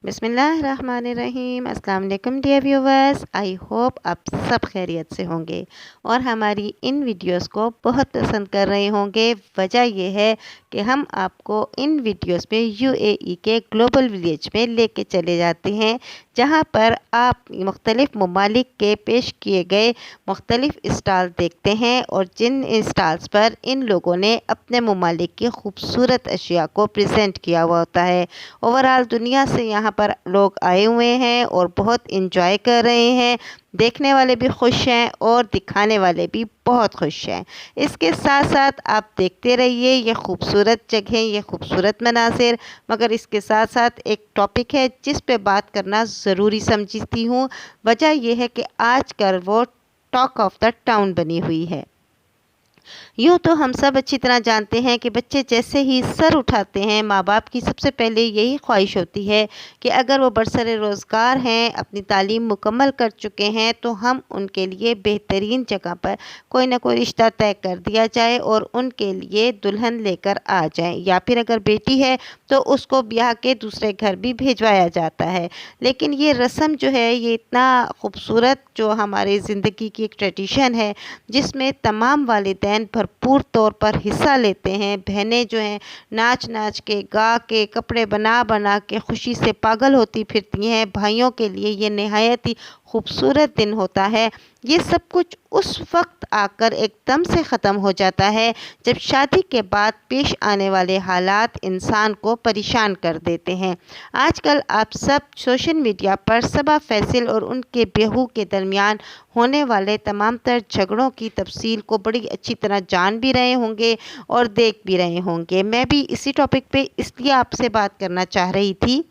بسم اللہ الرحمن الرحیم۔ السلام علیکم ڈیئر ویورز، آئی ہوپ آپ سب خیریت سے ہوں گے اور ہماری ان ویڈیوز کو بہت پسند کر رہے ہوں گے۔ وجہ یہ ہے کہ ہم آپ کو ان ویڈیوز میں UAE کے گلوبل ولیج میں لے کے چلے جاتے ہیں، جہاں پر آپ مختلف ممالک کے پیش کیے گئے مختلف اسٹال دیکھتے ہیں اور جن اسٹالز پر ان لوگوں نے اپنے ممالک کی خوبصورت اشیاء کو پریزنٹ کیا ہوا ہوتا ہے۔ اوورآل دنیا سے یہاں پر لوگ آئے ہوئے ہیں اور بہت انجوائے کر رہے ہیں۔ دیکھنے والے بھی خوش ہیں اور دکھانے والے بھی بہت خوش ہیں۔ اس کے ساتھ ساتھ آپ دیکھتے رہیے یہ خوبصورت جگہیں، یہ خوبصورت مناظر، مگر اس کے ساتھ ساتھ ایک ٹاپک ہے جس پہ بات کرنا ضروری سمجھتی ہوں۔ وجہ یہ ہے کہ آج کل وہ ٹاک آف دا ٹاؤن بنی ہوئی ہے۔ یوں تو ہم سب اچھی طرح جانتے ہیں کہ بچے جیسے ہی سر اٹھاتے ہیں، ماں باپ کی سب سے پہلے یہی خواہش ہوتی ہے کہ اگر وہ برسر روزگار ہیں، اپنی تعلیم مکمل کر چکے ہیں، تو ہم ان کے لیے بہترین جگہ پر کوئی نہ کوئی رشتہ طے کر دیا جائے اور ان کے لیے دلہن لے کر آ جائیں، یا پھر اگر بیٹی ہے تو اس کو بیاہ کے دوسرے گھر بھی بھیجوایا جاتا ہے۔ لیکن یہ رسم جو ہے، یہ اتنا خوبصورت جو ہماری زندگی کی ایک ٹریڈیشن ہے، جس میں تمام والدین بھرپور طور پر حصہ لیتے ہیں۔ بہنیں جو ہیں ناچ ناچ کے، گا کے، کپڑے بنا بنا کے خوشی سے پاگل ہوتی پھرتی ہیں۔ بھائیوں کے لیے یہ نہایت ہی خوبصورت دن ہوتا ہے۔ یہ سب کچھ اس وقت آ کر ایک دم سے ختم ہو جاتا ہے جب شادی کے بعد پیش آنے والے حالات انسان کو پریشان کر دیتے ہیں۔ آج کل آپ سب سوشل میڈیا پر صبا فیصل اور ان کے بہو کے درمیان ہونے والے تمام تر جھگڑوں کی تفصیل کو بڑی اچھی طرح جان بھی رہے ہوں گے اور دیکھ بھی رہے ہوں گے۔ میں بھی اسی ٹاپک پہ اس لیے آپ سے بات کرنا چاہ رہی تھی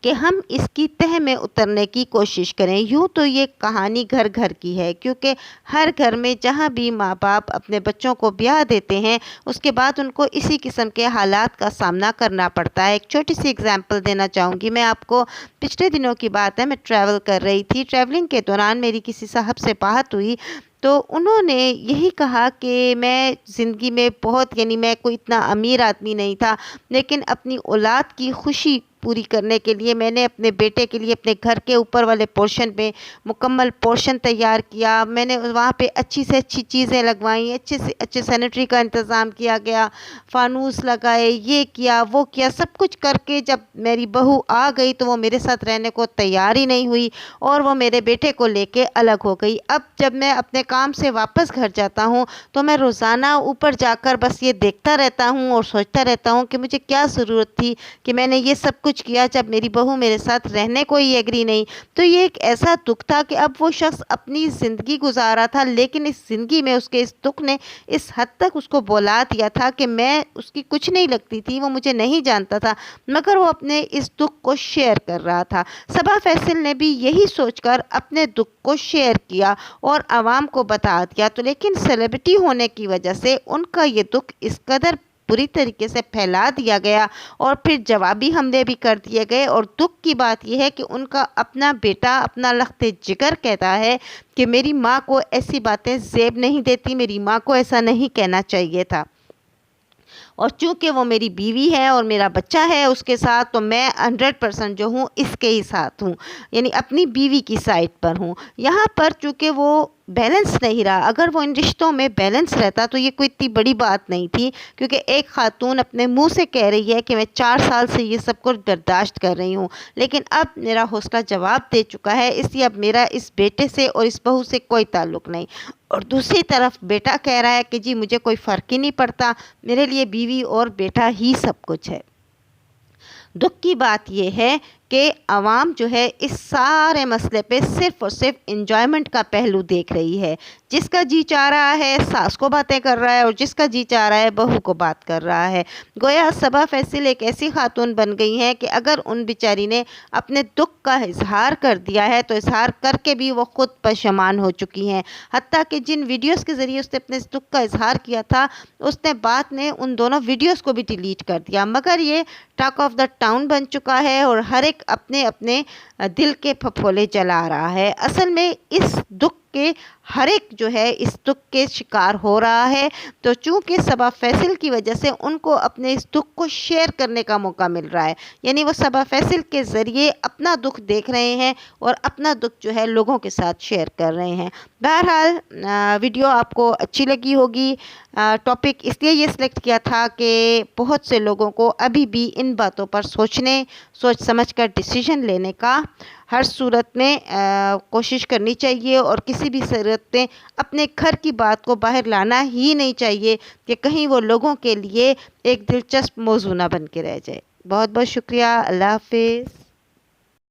کہ ہم اس کی تہہ میں اترنے کی کوشش کریں۔ یوں تو یہ کہانی گھر گھر کی ہے، کیونکہ ہر گھر میں جہاں بھی ماں باپ اپنے بچوں کو بیاہ دیتے ہیں، اس کے بعد ان کو اسی قسم کے حالات کا سامنا کرنا پڑتا ہے۔ ایک چھوٹی سی اگزامپل دینا چاہوں گی میں آپ کو۔ پچھلے دنوں کی بات ہے، میں ٹریول کر رہی تھی۔ ٹریولنگ کے دوران میری کسی صاحب سے بات ہوئی تو انہوں نے یہی کہا کہ میں زندگی میں میں کوئی اتنا امیر آدمی نہیں تھا، لیکن اپنی اولاد کی خوشی پوری کرنے کے لیے میں نے اپنے بیٹے کے لیے اپنے گھر کے اوپر والے پورشن پہ مکمل پورشن تیار کیا۔ میں نے وہاں پہ اچھی سے اچھی چیزیں لگوائیں، اچھے سے اچھے سینیٹری کا انتظام کیا گیا، فانوس لگائے، یہ کیا وہ کیا، سب کچھ کر کے جب میری بہو آ گئی تو وہ میرے ساتھ رہنے کو تیار ہی نہیں ہوئی اور وہ میرے بیٹے کو لے کے الگ ہو گئی۔ اب جب میں اپنے کام سے واپس گھر جاتا ہوں تو میں روزانہ اوپر جا کر بس یہ دیکھتا رہتا ہوں اور سوچتا رہتا ہوں کہ مجھے کیا ضرورت تھی کہ میں نے یہ سب کچھ کیا جب میری بہو میرے ساتھ رہنے کو ہی ایگری نہیں۔ تو یہ ایک ایسا دکھ تھا کہ اب وہ شخص اپنی زندگی گزارا تھا، لیکن اس زندگی میں اس کے اس دکھ نے اس حد تک اس کو بولا دیا تھا کہ میں اس کی کچھ نہیں لگتی تھی، وہ مجھے نہیں جانتا تھا، مگر وہ اپنے اس دکھ کو شیئر کر رہا تھا۔ صبا فیصل نے بھی یہی سوچ کر اپنے دکھ کو شیئر کیا اور عوام کو بتا دیا، تو لیکن سیلیبریٹی ہونے کی وجہ سے ان کا یہ دکھ اس قدر بری طریقے سے پھیلا دیا گیا اور پھر جوابی حملے بھی کر دیے گئے۔ اور دکھ کی بات یہ ہے کہ ان کا اپنا بیٹا، اپنا لخت جگر کہتا ہے کہ میری ماں کو ایسی باتیں زیب نہیں دیتی، میری ماں کو ایسا نہیں کہنا چاہیے تھا، اور چونکہ وہ میری بیوی ہے اور میرا بچہ ہے اس کے ساتھ، تو میں 100% جو ہوں اس کے ہی ساتھ ہوں، یعنی اپنی بیوی کی سائڈ پر ہوں۔ یہاں پر چونکہ وہ بیلنس نہیں رہا، اگر وہ ان رشتوں میں بیلنس رہتا تو یہ کوئی اتنی بڑی بات نہیں تھی، کیونکہ ایک خاتون اپنے منہ سے کہہ رہی ہے کہ میں 4 سال سے یہ سب کچھ برداشت کر رہی ہوں، لیکن اب میرا حوصلہ جواب دے چکا ہے، اس لیے اب میرا اس بیٹے سے اور اس بہو سے کوئی تعلق نہیں۔ اور دوسری طرف بیٹا کہہ رہا ہے کہ جی مجھے کوئی فرق ہی نہیں پڑتا، میرے لیے بیوی اور بیٹا ہی سب کچھ ہے۔ دکھ کی بات یہ ہے کہ عوام جو ہے اس سارے مسئلے پہ صرف اور صرف انجوائمنٹ کا پہلو دیکھ رہی ہے۔ جس کا جی چاہ رہا ہے ساس کو باتیں کر رہا ہے اور جس کا جی چاہ رہا ہے بہو کو بات کر رہا ہے۔ گویا صبا فیصل ایک ایسی خاتون بن گئی ہیں کہ اگر ان بیچاری نے اپنے دکھ کا اظہار کر دیا ہے تو اظہار کر کے بھی وہ خود پشیمان ہو چکی ہیں۔ حتیٰ کہ جن ویڈیوز کے ذریعے اس نے اپنے دکھ کا اظہار کیا تھا، اس نے بعد میں ان دونوں ویڈیوز کو بھی ڈیلیٹ کر دیا، مگر یہ ٹاک آف دا ٹاؤن بن چکا ہے اور ہر ایک اپنے اپنے دل کے پھپھولے جلا رہا ہے۔ اصل میں اس دکھ کہ ہر ایک جو ہے اس دکھ کے شکار ہو رہا ہے، تو چونکہ صبا فیصل کی وجہ سے ان کو اپنے اس دکھ کو شیئر کرنے کا موقع مل رہا ہے، یعنی وہ صبا فیصل کے ذریعے اپنا دکھ دیکھ رہے ہیں اور اپنا دکھ جو ہے لوگوں کے ساتھ شیئر کر رہے ہیں۔ بہرحال ویڈیو آپ کو اچھی لگی ہوگی۔ ٹاپک اس لیے یہ سلیکٹ کیا تھا کہ بہت سے لوگوں کو ابھی بھی ان باتوں پر سوچ سمجھ کر ڈیسیژن لینے کا ہر صورت میں کوشش کرنی چاہیے، اور کسی بھی صورت میں اپنے گھر کی بات کو باہر لانا ہی نہیں چاہیے کہ کہیں وہ لوگوں کے لیے ایک دلچسپ موضوع نہ بن کے رہ جائے۔ بہت بہت شکریہ۔ اللہ حافظ۔